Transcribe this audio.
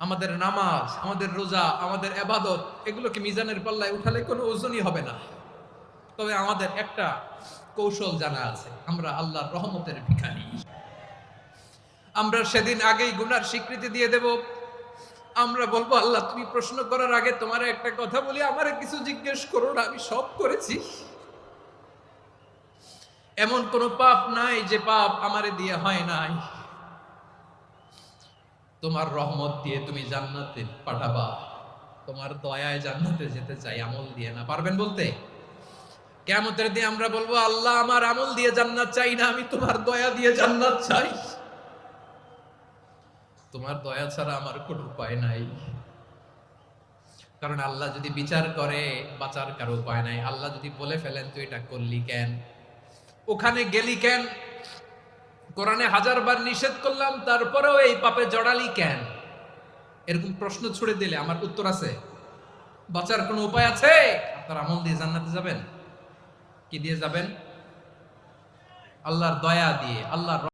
আমাদের নামাজ, আমাদের রোজা, আমাদের ইবাদত এগুলোকে মিজানের পাল্লায় উঠালে কোনো ওজনই হবে না। তবে আমাদের একটা কৌশল জানা আছে, আমরা আল্লাহর রহমতের ভিখারি। আমরা সেদিন আগেই গুনার স্বীকৃতি দিয়ে দেব। আমরা বলবো, আল্লাহ তুমি প্রশ্ন করার আগে তোমার একটা কথা বলি, আমারে কিছু জিজ্ঞেস করো না, আমি সব করেছি। এমন কোন পাপ নাই যে পাপ আমারে দিয়ে হয় নাই। তোমার রহমত দিয়ে তুমি জান্নাতে পাঠাবা, তোমার দয়ায় জান্নাতে যেতে চাই, আমল দিয়ে না। পারবেন বলতে? কিয়ামতের দিন আমরা বলবো, আল্লাহ আমার আমল দিয়ে জান্নাত চাই না, আমি তোমার দয়া দিয়ে জান্নাত চাই। তোমার দয়া ছাড়া আমার কোনো উপায় নাই। কারণ আল্লাহ যদি বিচার করে, বাঁচার কারো উপায় নাই। আল্লাহ যদি বলে ফেলেন তুই এটা করলি কেন, ওখানে গেলি কেন, কোরআনে 1000 বার নিষেধ করলাম তারপরেও এই পাপে জড়ালি কেন, এরকম প্রশ্ন ছুড়ে দিলে আমার উত্তর আছে? বাঁচার কোনো উপায় আছে? আপনার আমল দিয়ে জান্নাতে যাবেন। কি দিয়ে যাবেন? আল্লাহর দয়া দিয়ে, আল্লাহর